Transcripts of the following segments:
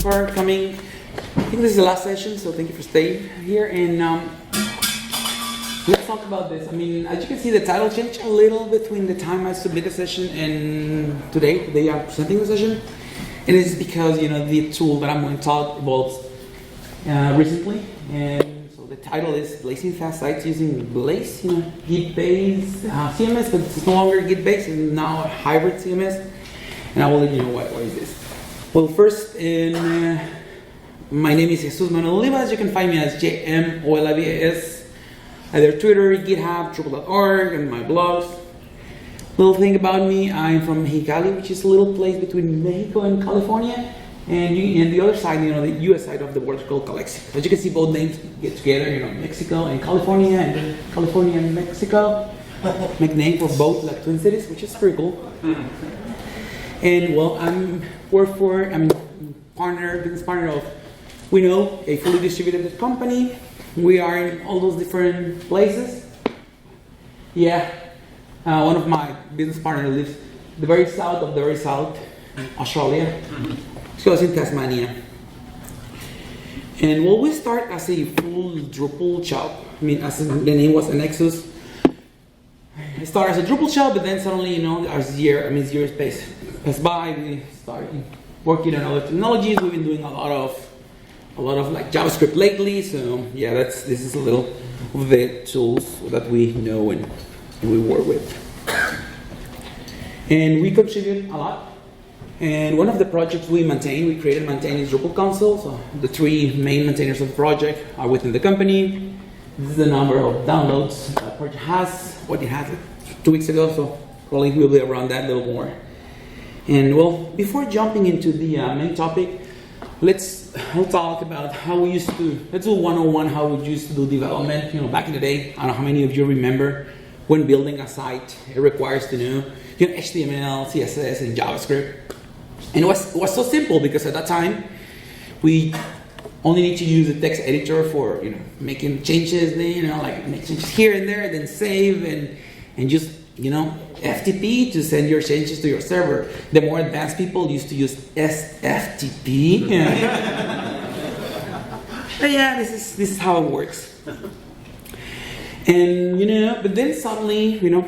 for coming. I think this is the last session, so thank you for staying here. And let's talk about this. I mean, as you can see, the title changed a little between the time I submit a session and today. Today I'm presenting the session. And it's because, you know, the tool that I'm going to talk evolved recently. And so the title is Blazing Fast Sites using Blaze, you know, Git-based CMS, but it's no longer Git-based, it's now a hybrid CMS. And I will let you know what is this. Well, first, my name is Jesus Manuel Olivas. You can find me as JMOLIVAS, either Twitter, GitHub, Drupal.org, and my blogs. Little thing about me, I'm from Mexicali, which is a little place between Mexico and California. And the other side, you know, the US side of the world is called Calexico. As you can see, both names get together, you know, Mexico and California, and then California and Mexico. Make name for both, like twin cities, which is pretty cool. And well, I'm business partner of Wino, a fully distributed company. We are in all those different places. Yeah, one of my business partners lives the very south of the very south, Australia. She was in Tasmania. And well, we start as a full Drupal shop. I mean, as the name was a Nexus. I started as a Drupal shop, but then suddenly, you know, years passed by, we started working on other technologies. We've been doing a lot of like JavaScript lately. So yeah, this is a little of the tools that we know and we work with. And we contribute a lot. And one of the projects we created and maintain is Drupal console. So the three main maintainers of the project are within the company. This is the number of downloads the project has. What it had 2 weeks ago, so probably we'll be around that a little more. And well, before jumping into the main topic, we'll talk about how we used to, let's do 101, how we used to do development, you know, back in the day. I don't know how many of you remember when building a site, it requires to know, you know, HTML, CSS, and JavaScript. And it was so simple because at that time, we only need to use the text editor for, you know, making changes, you know, like make changes here and there, then save and just, you know, FTP to send your changes to your server. The more advanced people used to use SFTP. But yeah, this is how it works. And, you know, but then suddenly, you know,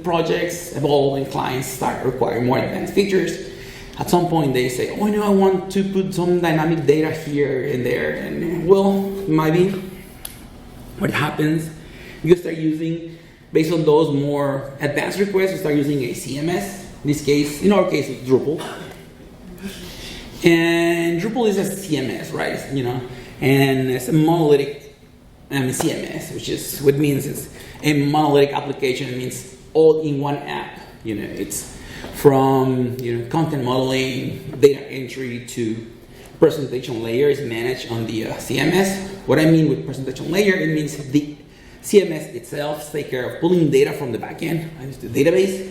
projects evolve and clients start requiring more advanced features. At some point they say, oh, you know, I want to put some dynamic data here and there. And well, maybe what happens, you start using, based on those more advanced requests, you start using a CMS. In this case, in our case, it's Drupal. And Drupal is a CMS, right? You know, and it's a monolithic CMS, which is what means it's a monolithic application. It means all in one app. You know, it's from, you know, content modeling, data entry to presentation layer is managed on the CMS. What I mean with presentation layer, it means the CMS itself takes care of pulling data from the backend, the database,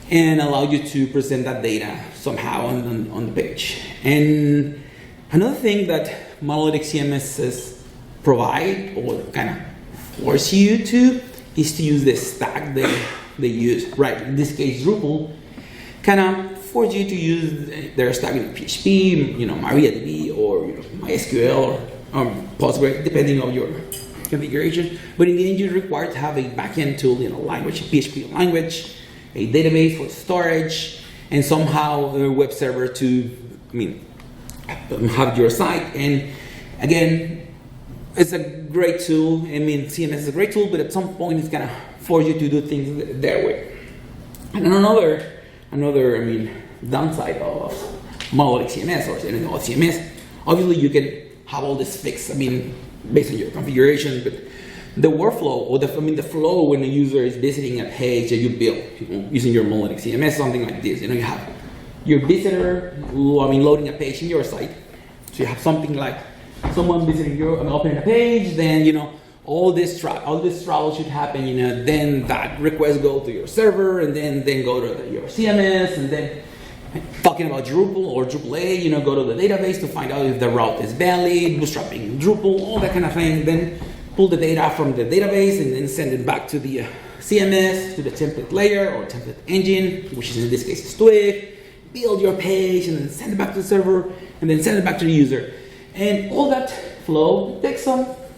and allow you to present that data somehow on the page. And another thing that monolithic CMSs provide, or kind of force you to, is to use the stack they use. Right, in this case, Drupal kind of force you to use their stack, you know, PHP, you know, MariaDB, or, you know, MySQL, or Postgres, depending on your configuration. But in the end, you're required to have a backend tool, you know, language, a PHP language, a database for storage, and somehow a web server to, have your site. And again, it's a great tool. I mean, CMS is a great tool, but at some point, it's gonna force you to do things their way. And another downside of monolithic CMS or any other CMS, obviously you can have all this fixed, based on your configuration, but the workflow, or the flow when a user is visiting a page that you built, using your monolithic CMS, something like this. You know, you have your visitor, loading a page in your site. So you have something like someone visiting opening a page, then, you know, all this travel should happen, you know, then that request go to your server, and then go to your CMS, and then talking about Drupal or Drupal, you know, go to the database to find out if the route is valid, bootstrapping Drupal, all that kind of thing. Then pull the data from the database and then send it back to the CMS, to the template layer or template engine, which is in this case is Twig. build your page and then send it back to the server and then send it back to the user. And all that flow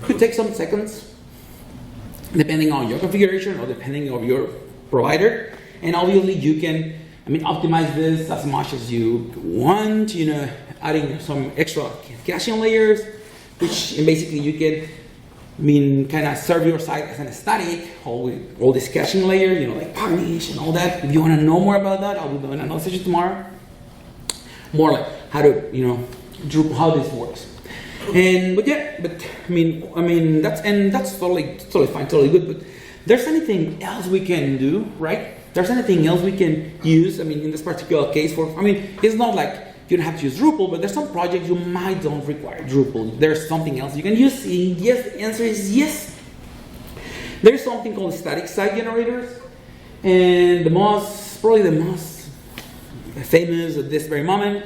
could take some seconds, depending on your configuration or depending on your provider. And obviously you can, optimize this as much as you want, adding some extra caching layers, which basically you can, kind of serve your site as a static, all these caching layers, like punish and all that. If you want to know more about that, I'll be doing another session tomorrow. More like how to, how this works. That's totally fine, totally good. But there's anything else we can do, right? There's anything else we can use. In this particular case, it's not like you don't have to use Drupal, but there's some projects you might don't require Drupal. There's something else you can use. Yes, the answer is yes. There's something called static site generators, and probably the most famous at this very moment,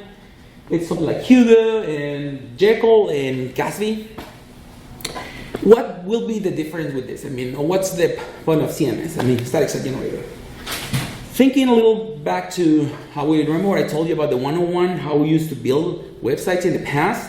it's something like Hugo and Jekyll and Gatsby. What will be the difference with this? What's the point of CMS? Static site generator. Thinking a little back to how we remember what I told you about the 101, how we used to build websites in the past.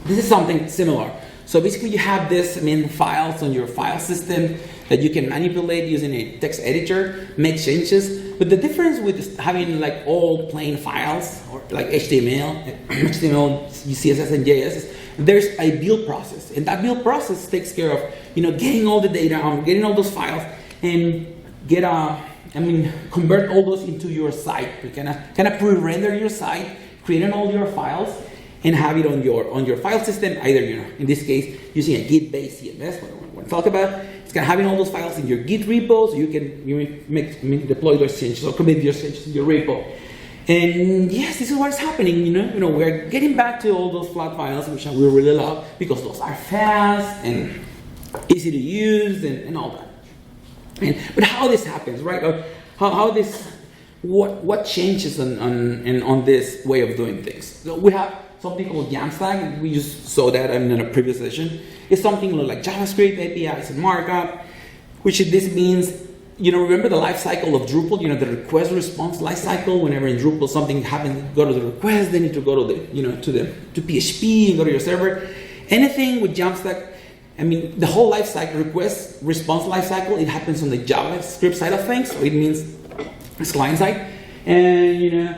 This is something similar. So basically you have this files on your file system that you can manipulate using a text editor, make changes. But the difference with having like all plain files or like HTML, CSS and JS is there's a build process. And that build process takes care of getting all the data, getting all those files and convert all those into your site. You kind of pre-render your site, creating all your files, and have it on your file system. Either in this case using a Git-based CMS, what I want to talk about. It's kind of having all those files in your Git repo, so you can deploy those changes or commit your changes in your repo. And yes, this is what's happening. We're getting back to all those flat files, which we really love because those are fast and easy to use and all that. But how this happens, right? Or what changes on this way of doing things? So we have something called JAMStack. We just saw that in a previous session. It's something like JavaScript, APIs, and markup, which this means, remember the life cycle of Drupal, the request response life cycle. Whenever in Drupal something happens, go to the request, then need to go to to PHP and go to your server. Anything with JAMStack, the whole life cycle, request response life cycle, it happens on the JavaScript side of things. So it means it's client side. And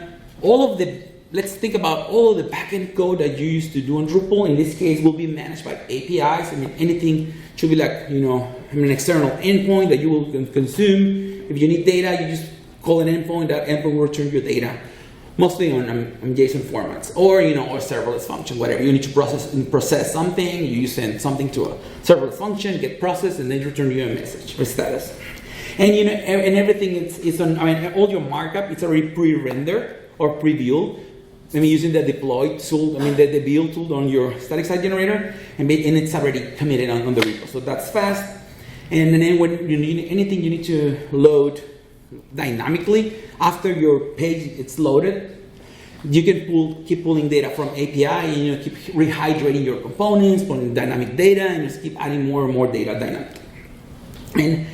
let's think about all of the backend code that you used to do on Drupal. In this case, will be managed by APIs. Anything should be like, an external endpoint that you will consume. If you need data, you just call an endpoint. That endpoint will return your data, mostly on JSON formats or or serverless function, whatever. You need to process something. You send something to a serverless function, get processed, and then return you a message or status. And and everything is on. All your markup it's already pre-rendered or pre-built. Using the deploy tool, the build tool on your static site generator, and it's already committed on the repo. So that's fast. And then when you need anything, you need to load dynamically after your page it's loaded. You can keep pulling data from API, and keep rehydrating your components, pulling dynamic data, and just keep adding more and more data dynamically. And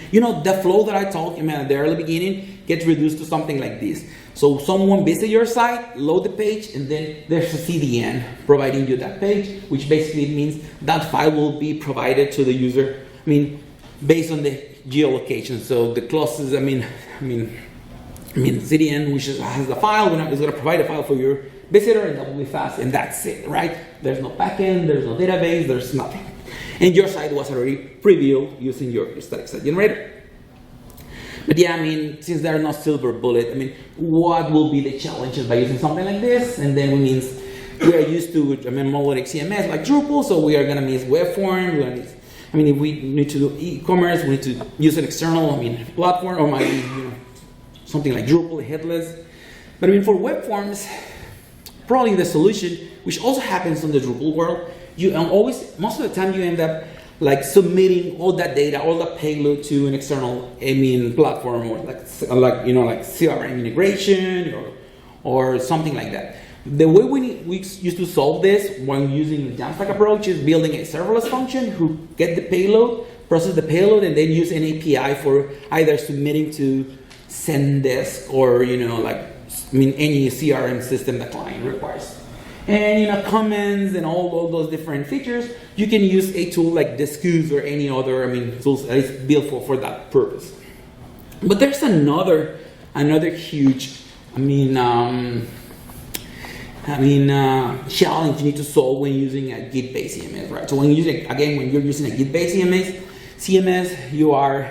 the flow that I talked about at the early beginning gets reduced to something like this. So someone visits your site, load the page, and then there's a CDN providing you that page, which basically means that file will be provided to the user. Based on the geolocation. So the closest, CDN, which has the file, is going to provide a file for your visitor, and that will be fast, and that's it, right? There's no backend, there's no database, there's nothing. And your site was already pre-built using your static site generator. But yeah, since there are no silver bullet, what will be the challenges by using something like this? And then it means we are used to monolithic CMS like Drupal, so we are going to miss web form. If we need to do e-commerce, we need to use an external, platform, or something like Drupal, Headless. But for web forms, probably the solution, which also happens in the Drupal world, most of the time you end up like submitting all that data, all that payload to an external, platform, or like CRM integration or something like that. The way we used to solve this when using the JAMStack approach is building a serverless function who get the payload, process the payload, and then use an API for either submitting to Zendesk or any CRM system the client requires. And comments and all those different features, you can use a tool like Discuss or any other tools that is built for that purpose. But there's another huge challenge you need to solve when using a Git-based CMS, right? So when you're using a Git-based CMS, you are,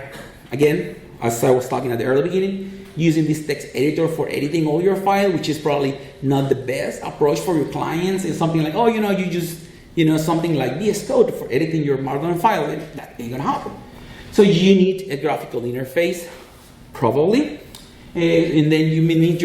again, as I was talking at the early beginning, using this text editor for editing all your file, which is probably not the best approach for your clients. It's something like, you just, something like VS Code for editing your Markdown file, and that ain't gonna happen. So you need a graphical interface, probably, and then you need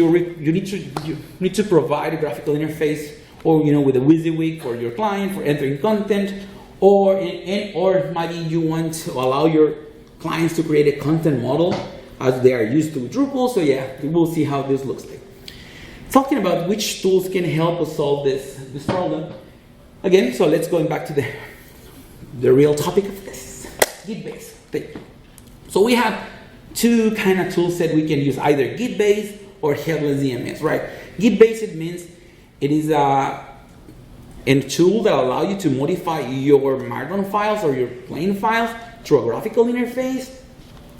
to provide a graphical interface, or with a WYSIWYG for your client for entering content, or maybe you want to allow your clients to create a content model as they are used to with Drupal. So yeah, we'll see how this looks like. Talking about which tools can help us solve this problem. Again, so let's go back to the real topic of this, Git-based thing. So we have two kind of tools that we can use, either Git-based or Headless CMS, right? Git-based, it means it is a tool that allows you to modify your Markdown files or your plain files through a graphical interface,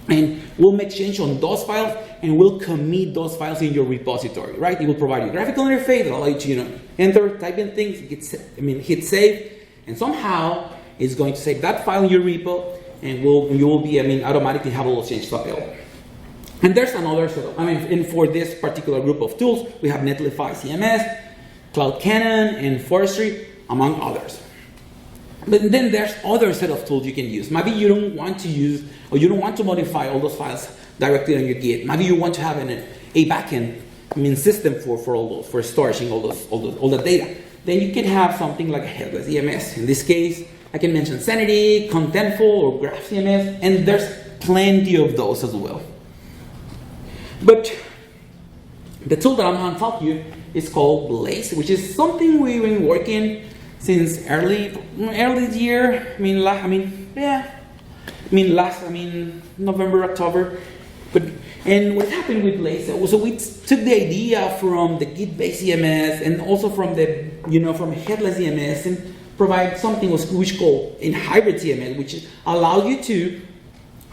and we'll make change on those files, and we'll commit those files in your repository, right? It will provide you a graphical interface that allows you to enter, type in things, hit save, and somehow it's going to save that file in your repo, and you will be, automatically have all those changes available. And there's another set of, and for this particular group of tools, we have Netlify CMS, Cloud Canon, and Forestry, among others. But then there's other set of tools you can use. Maybe you don't want to use, or you don't want to modify all those files directly on your Git. Maybe you want to have a backend system for all those, for storing all the data. Then you can have something like a Headless CMS. In this case, I can mention Sanity, Contentful, or GraphCMS, and there's plenty of those as well. But the tool that I'm going to talk to you is called Blaze, which is something we've been working since early year. November, October. And what happened with Blaze? So we took the idea from the Git-based CMS and also from the from Headless CMS and provide something which called in hybrid CMS, which allows you to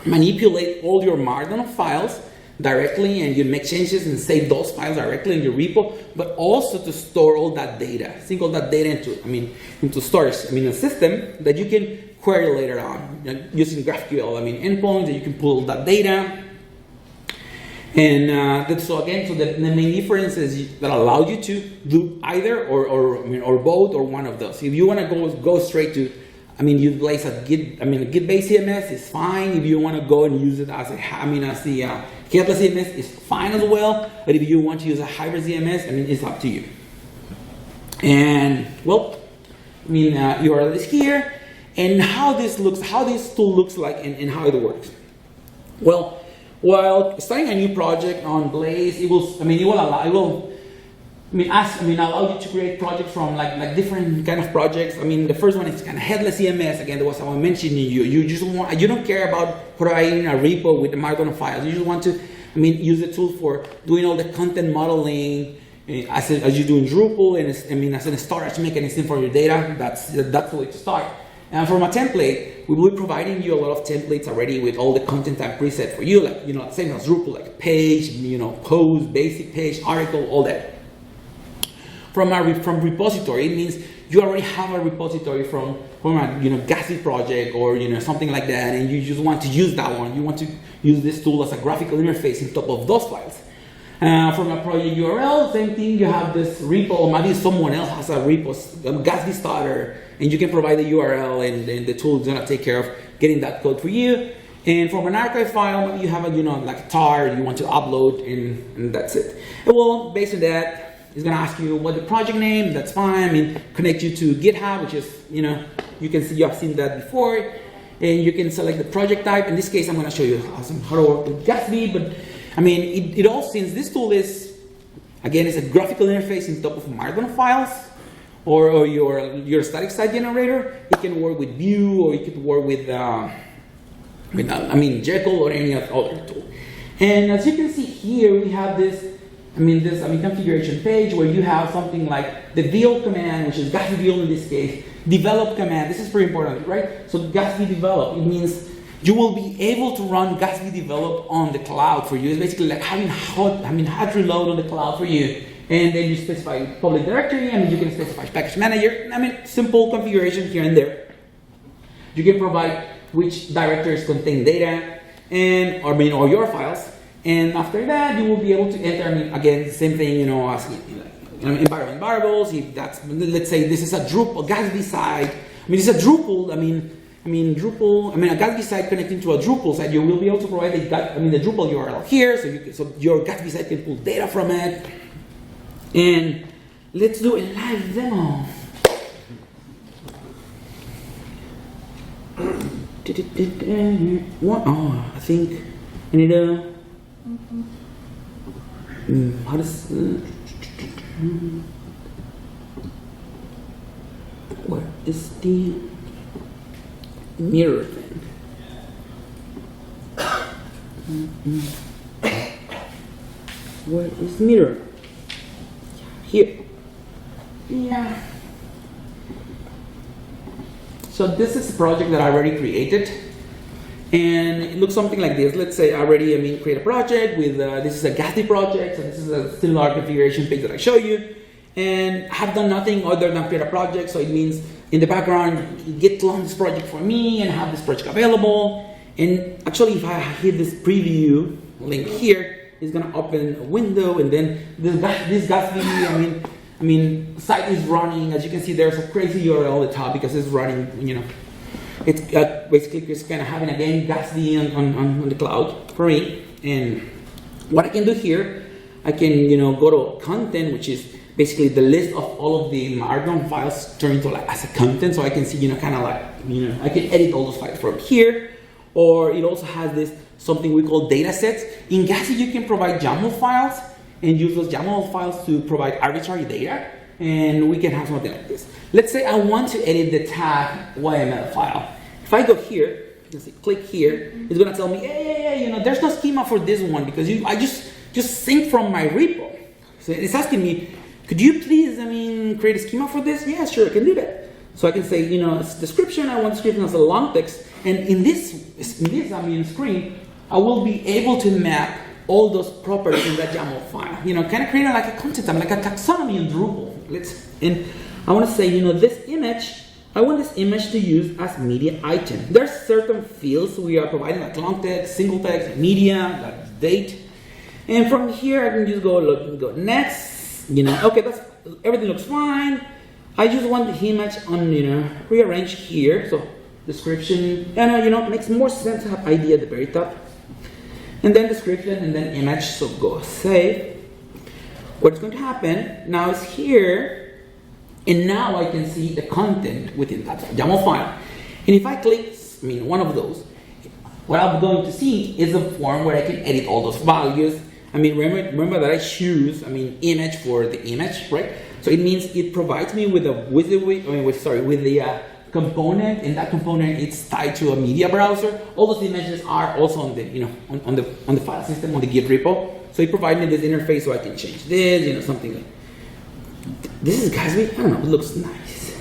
manipulate all your Markdown files directly, and you make changes and save those files directly in your repo, but also to store all that data, sync all that data into storage, a system that you can query later on using GraphQL, endpoints that you can pull that data. And so the main difference is that allows you to do either or both or one of those. If you want to go straight to use Blaze as Git-based CMS is fine. If you want to go and use it as the Headless CMS is fine as well. But if you want to use a hybrid CMS, it's up to you. And URL is here, and how this tool looks like, and how it works. Well, while starting a new project on Blaze, it will allow you to create projects from like different kind of projects. The first one is kind of Headless CMS. Again, that was how I mentioned you don't care about providing a repo with the Markdown files. You just want to use the tool for doing all the content modeling as you do in Drupal, and as a storage mechanism for your data. That's the way to start. And from a template, we will be providing you a lot of templates already with all the content type preset for you, same as Drupal, like page, post, basic page, article, all that. From repository, it means you already have a repository from a Gatsby project or something like that, and you just want to use that one. You want to use this tool as a graphical interface on top of those files. From a project URL, same thing. You have this repo, or maybe someone else has a repo, Gatsby starter, and you can provide the URL, and then the tool is gonna take care of getting that code for you. And from an archive file, you have like a tar you want to upload, and that's it. And well, based on that, it's gonna ask you what the project name. That's fine. Connect you to GitHub, which is you can see, you have seen that before, and you can select the project type. In this case, I'm gonna show you how to work with Gatsby, but it all, since this tool is, again, it's a graphical interface on top of Markdown files or your static site generator. It can work with Vue, or it could work with Jekyll or any other tool. And as you can see here, we have this configuration page where you have something like the build command, which is Gatsby build in this case, develop command. This is pretty important, right? So Gatsby develop, it means you will be able to run Gatsby develop on the cloud for you. It's basically like having hot reload on the cloud for you. And then you specify public directory, and you can specify package manager. Simple configuration here and there. You can provide which directories contain data, or your files. And after that, you will be able to enter, again, the same thing, as environment variables. If that's, let's say this is a Drupal, Gatsby site. It's a Drupal, Drupal, a Gatsby site connecting to a Drupal site, you will be able to provide the Drupal URL here, so your Gatsby site can pull data from it. And let's do a live demo. I think I need a. How does? Where is the mirror thing? Where is mirror? Here. Yeah. So this is a project that I already created, and it looks something like this. Let's say I already create a project with this is a Gatsby project, so this is a similar configuration page that I show you, and I have done nothing other than create a project. So it means in the background, Git launch this project for me and have this project available. And actually, if I hit this preview link here, it's gonna open a window, and then this Gatsby, site is running. As you can see, there's a crazy URL at the top because it's running. It's basically just kind of having again Gatsby on the cloud for me. And what I can do here, I can go to content, which is basically the list of all of the Markdown files turned into as a content, so I can see I can edit all those files from here. Or it also has this something we call data sets. In Gatsby, you can provide YAML files and use those YAML files to provide arbitrary data, and we can have something like this. Let's say I want to edit the tag YML file. If I go here, you can click here, it's gonna tell me, hey, there's no schema for this one because I just sync from my repo. So it's asking me, could you please, create a schema for this? Yeah, sure, I can do that. So I can say, it's description, I want description as a long text, and in this screen, I will be able to map all those properties in that YAML file. Kind of creating like a content, like a taxonomy in Drupal. And I want to say, this image, I want this image to use as media item. There's certain fields we are providing, like long text, single text, media, like date. And from here, I can just go next. Okay, everything looks fine. I just want the image on, rearrange here. So description, and makes more sense to have ID at the very top. And then description, and then image, so go save. What's going to happen now is here, and now I can see the content within that YAML file. And if I click, one of those, what I'm going to see is a form where I can edit all those values. Remember that I choose, image for the image, right? So it means it provides me with the component, and that component is tied to a media browser. All those images are also on the on the file system, on the Git repo. So it provides me this interface so I can change this, something like this is Gatsby. I don't know, it looks nice.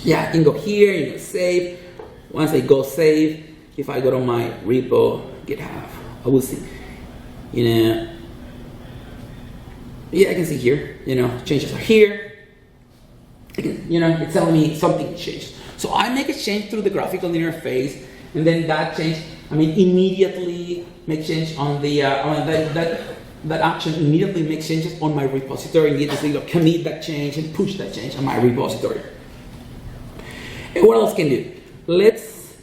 Yeah, I can go here, save. Once I go save, if I go to my repo, GitHub, I will see. Yeah, I can see here, changes are here. I can, it's telling me something changed. So I make a change through the graphical interface, and then that change, immediately make change on the, that action immediately makes changes on my repository, and just commit that change and push that change on my repository. And what else can do? Let's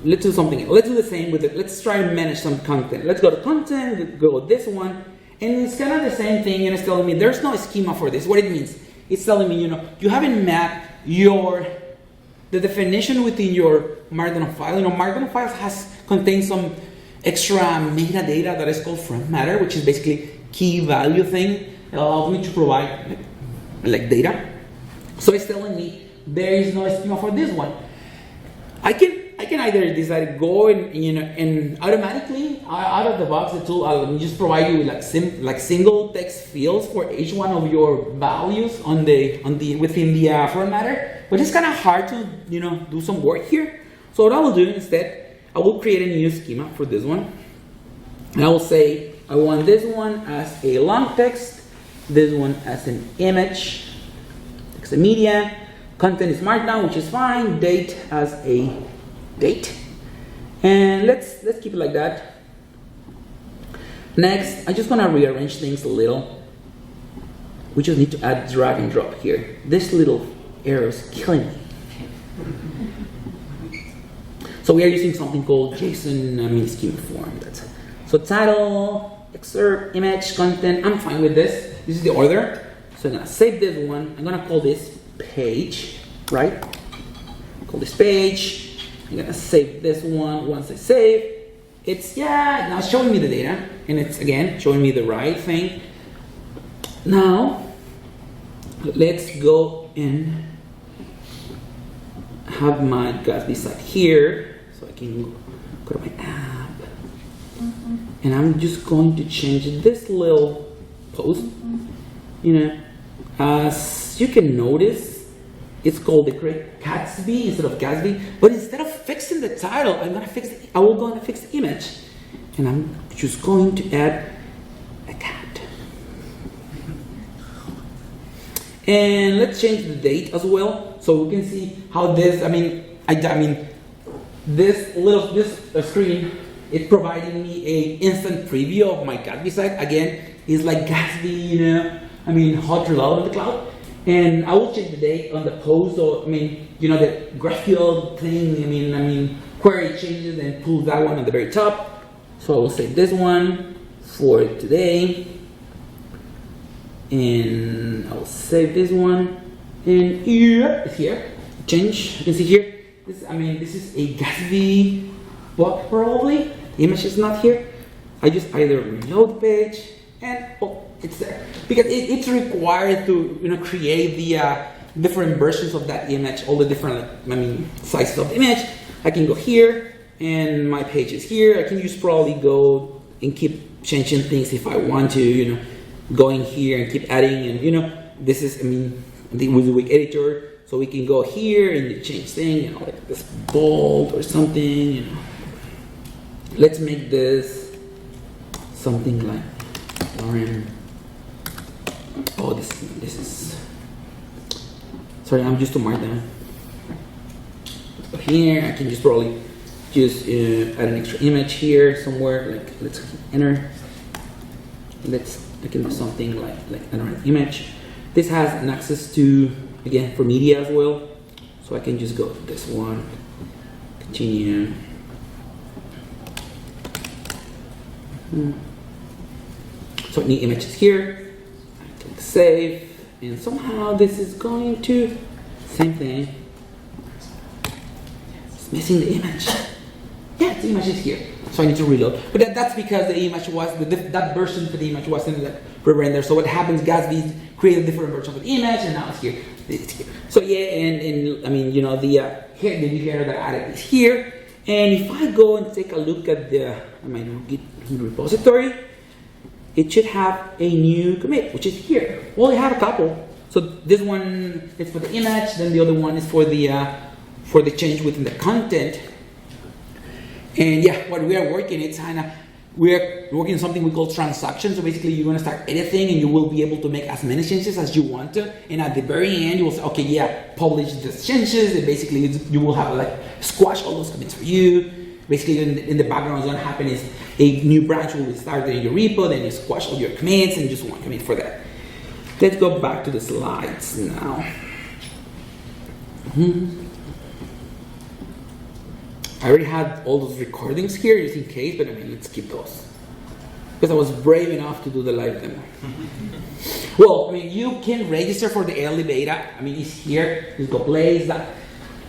do something else. Let's do the same with it. Let's try and manage some content. Let's go to content, go this one, and it's kind of the same thing, and it's telling me there's no schema for this. What it means, it's telling me, you haven't mapped the definition within your Markdown file. Markdown files contain some extra metadata that is called front matter, which is basically key value thing. It allows me to provide like data. So it's telling me there is no schema for this one. I can can either decide to go and automatically out of the box, the tool will just provide you with like single text fields for each one of your values within the formatter. But it's kind of hard to do some work here. So what I will do instead, I will create a new schema for this one, and I will say I want this one as a long text, this one as an image, text and media, content is markdown, which is fine, date as a date, and let's keep it like that. Next, I'm just gonna rearrange things a little. We just need to add drag and drop here. This little arrow is killing me. So we are using something called JSON schema form. So title, excerpt, image, content. I'm fine with this. This is the order. So I'm gonna save this one. I'm gonna call this page, right? Call this page. I'm gonna save this one. Once I save, it's now showing me the data, and it's again showing me the right thing. Now let's go and have my Gatsby site here, so I can go to my app, and I'm just going to change this little post. As you can notice, it's called the Gatsby instead of Gatsby. But instead of fixing the title, I will go and fix the image, and I'm just going to add a cat. And let's change the date as well, so we can see how this. This screen, it's providing me a instant preview of my Gatsby site. Again, it's like Gatsby, hot reload on the cloud. And I will check the date on the post. So the GraphQL thing. Query changes and pulls that one on the very top. So I will say this one for today, and I will save this one. And here it's here. Change. You can see here. This is a Gatsby block probably. The image is not here. I just either reload the page and it's there, because it's required to create the different versions of that image, all the different sizes of the image. I can go here and my page is here. I can just probably go and keep changing things if I want to, going here and keep adding, and this is the WYSIWYG editor, so we can go here and change things, like this bold or something. Let's make this something like Lauren. Oh, this is. Sorry, I'm just to mark them. Here, I can just probably just add an extra image here somewhere. Like, let's enter. I can do something like enter an image. This has an access to, again, for media as well. So I can just go to this one, continue. So new images here. I click save, and somehow this is going to same thing. It's missing the image. Yeah, the image is here. So I need to reload. But that's because the image was that version for the image wasn't pre-rendered. So what happens? Gatsby created a different version of the image, and now it's here. It's here. So yeah, and the header that I added is here. And if I go and take a look at the Git repository, it should have a new commit, which is here. Well, I have a couple. So this one is for the image, then the other one is for the change within the content. And yeah, what we are working, we're working on something we call transactions. So basically, you're going to start editing, and you will be able to make as many changes as you want to. And at the very end, you will say, okay, yeah, publish these changes. And basically, you will have squash all those commits for you. Basically, in the background, what's going to happen is a new branch will be started in your repo. Then you squash all your commits and just one commit for that. Let's go back to the slides now. I already had all those recordings here just in case, but let's keep those. Because I was brave enough to do the live demo. Well, you can register for the early beta. It's here. Just go play.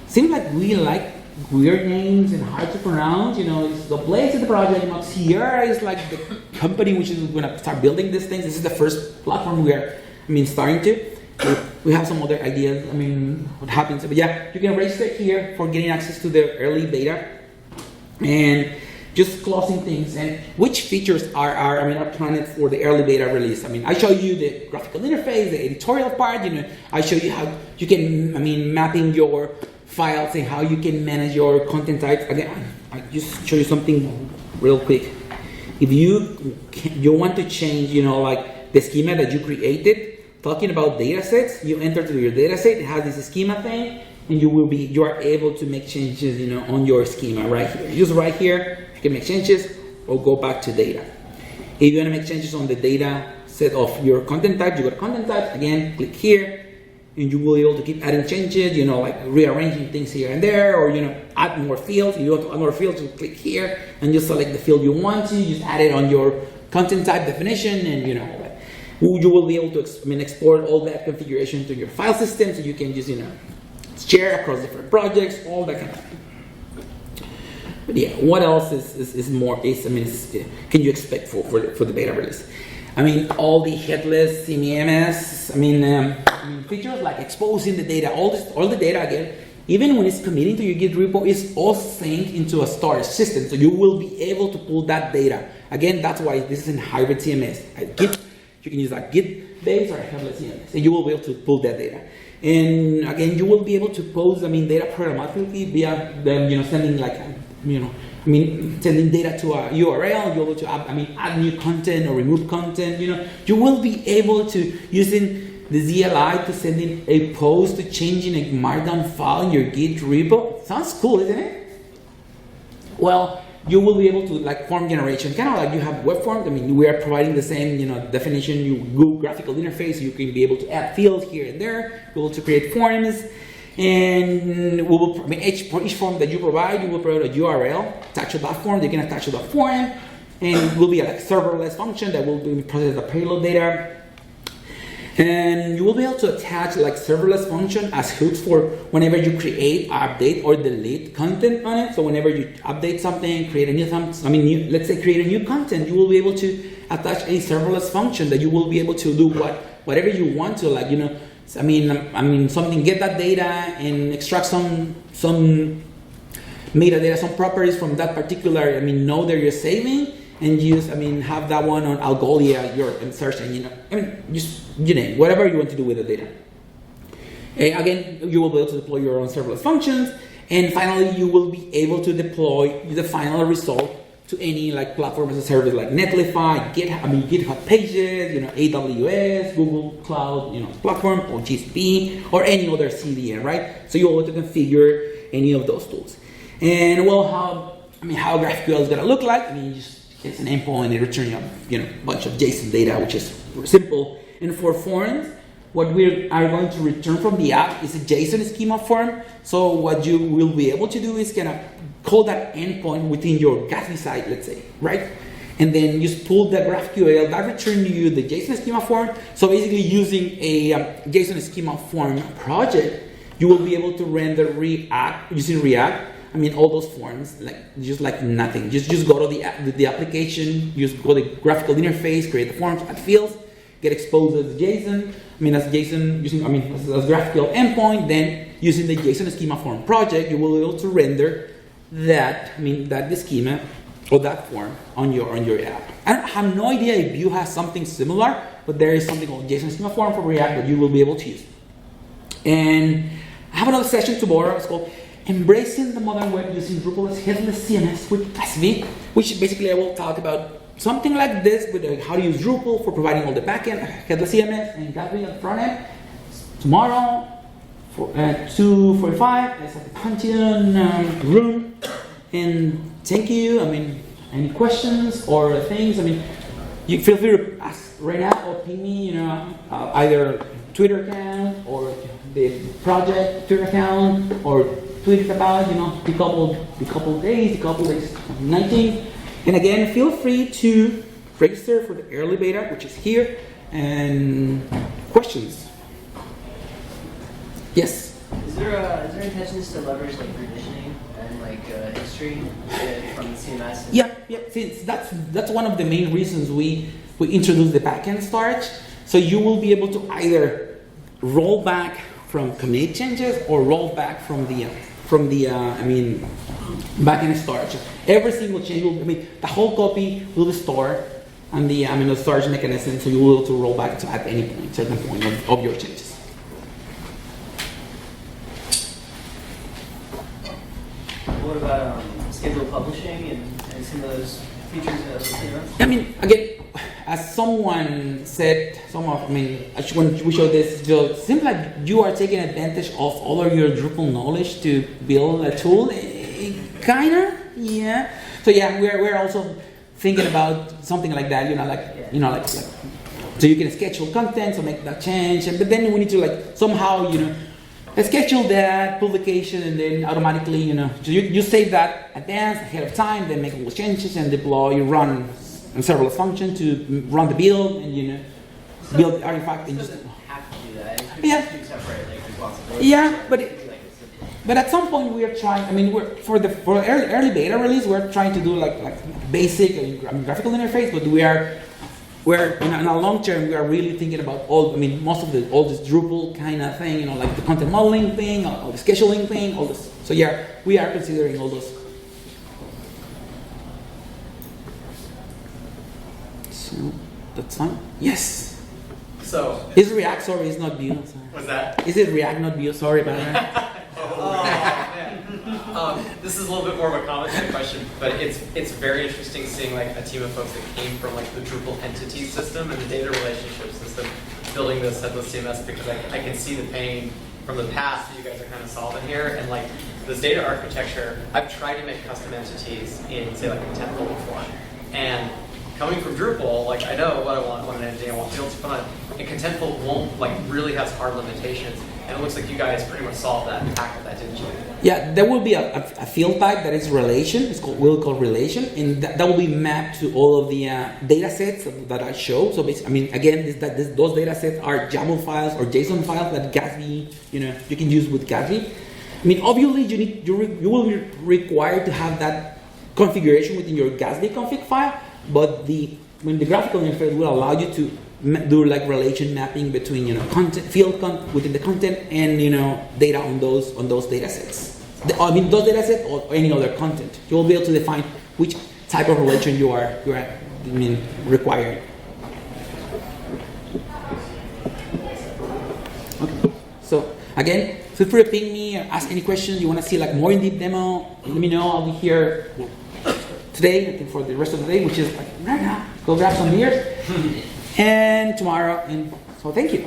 Seems like we like weird names and hard to pronounce. It's the place of the project. Sierra is like the company which is going to start building these things. This is the first platform we are, starting to. we have some other ideas. I mean, what happens? But yeah, you can register here for getting access to the early beta, and just closing things and which features are planned for the early beta release. I mean, I show you the graphical interface, the editorial part. I show you how you can, mapping your files and how you can manage your content types. Again, I just show you something real quick. If you want to change, like the schema that you created, talking about data sets, you enter to your data set, it has this schema thing, and you are able to make changes, on your schema right here. Just right here, you can make changes or go back to data. If you want to make changes on the data set of your content type, you go to content type, again, click here, and you will be able to keep adding changes, like rearranging things here and there, or add more fields. If you want to add more fields, you click here and just select the field you want to, just add it on your content type definition, and all that. You will be able to export all that configuration to your file system, so you can just share across different projects, all that kind of thing. But yeah, what else can you expect for the beta release? All the headless CMS, features like exposing the data, all the data again, even when it's committing to your Git repo, is all synced into a storage system. So you will be able to pull that data. Again, that's why this is a hybrid CMS. You can use a Git-based or a headless CMS, and you will be able to pull that data. And again, you will be able to post, data programmatically via them, sending sending data to a URL. You'll be able to add new content or remove content. You will be able to, using the ZLI, to send in a post to changing a markdown file in your Git repo. Sounds cool, isn't it? Well, you will be able to form generation, kind of like you have web forms. We are providing the same definition. You go graphical interface. You can be able to add fields here and there. Be able to create forms, and for each form that you provide, you will provide a URL attached to that form. You can attach to that form, and it will be a serverless function that will process the payload data. And you will be able to attach serverless function as hooks for whenever you create, update, or delete content on it. So whenever you update something, create a new, let's say create a new content, you will be able to attach a serverless function that you will be able to do whatever you want to, something, get that data and extract some metadata, some properties from that particular node that you're saving, and use, have that one on Algolia, your insertion, whatever you want to do with the data. Again, you will be able to deploy your own serverless functions, and finally, you will be able to deploy the final result to any platform as a service like Netlify, GitHub Pages, AWS, Google Cloud, platform, or GCP, or any other CDN, right? So you're able to configure any of those tools. And how GraphQL is gonna look like? It's an endpoint and it returns a bunch of JSON data, which is simple. And for forms, what we are going to return from the app is a JSON schema form. So what you will be able to do is call that endpoint within your Gatsby site, let's say, right? And then just pull the GraphQL that returns you the JSON schema form. So basically, using a JSON schema form project, you will be able to render using React. All those forms, just nothing. Just go to the application, just go to the graphical interface, create the forms, add fields, get exposed as JSON. As JSON using, as GraphQL endpoint. Then using the JSON schema form project, you will be able to render that, the schema or that form on your app. I have no idea if you have something similar, but there is something called JSON schema form for React that you will be able to use. And I have another session tomorrow. It's called Embracing the Modern Web Using Drupal as Headless CMS with PaaS, which basically I will talk about something like this, with how to use Drupal for providing all the backend, Headless CMS, and GraphQL at the front end. Tomorrow, at 2:45, it's at the Pantheon room. And thank you. Any questions or things? You feel free to ask right now or ping me. Either Twitter account or the project Twitter account, or tweet it about the couple days 19. And again, feel free to register for the early beta, which is here. And questions? Yes. Is there intentions to leverage revisioning and history from the CMS? Yeah. Since that's one of the main reasons we introduced the backend storage. So you will be able to either rollback from commit changes or rollback from the backend storage. Every single change will, the whole copy will be stored on the the storage mechanism, so you will be able to roll back to at any point, certain point of your changes. What about scheduled publishing and some of those features of the CMS? Again, as someone said, when we showed this, it seems like you are taking advantage of all of your Drupal knowledge to build a tool, kinda, yeah. So yeah, we're also thinking about something like that, so you can schedule content, so make that change, but then we need to somehow, schedule that publication, and then automatically, you save that advance ahead of time, then make all the changes and deploy. You run a serverless function to run the build, and build the artifact. And just have to do that. Yeah. Separate responsibilities. Yeah, but at some point we are trying. For early beta release, we're trying to do like basic graphical interface, but we're in a long term, we are really thinking about all this Drupal kind of thing, like the content modeling thing, all the scheduling thing, all this. So yeah, we are considering all those. So that's fine. Yes. So is React, sorry, it's not Vue. What's that? Is it React, not Vue? Sorry about that. This is a little bit more of a comment than a question, but it's very interesting seeing a team of folks that came from the Drupal entity system and the data relationship system building this Headless CMS, because I can see the pain from the past that you guys are kind of solving here. And this data architecture, I've tried to make custom entities in say Contentful before, and coming from Drupal, I know what I want an entity, I want fields to fun, and Contentful won't really has hard limitations. And it looks like you guys pretty much solved that and tackled that, didn't you? Yeah, there will be a field type that is relation. We'll call relation, and that will be mapped to all of the data sets that I show. So again, those data sets are YAML files or JSON files that Gatsby, you can use with Gatsby. Obviously, you will be required to have that configuration within your Gatsby config file, but the graphical interface will allow you to do relation mapping between content within the content and data on those data sets. Those data sets or any other content. You will be able to define which type of relation you are required. Okay. So again, feel free to ping me or ask any questions. You want to see more in-depth demo? Let me know. I'll be here today, I think, for the rest of the day, which is right now. Go grab some beers. And tomorrow, and so thank you.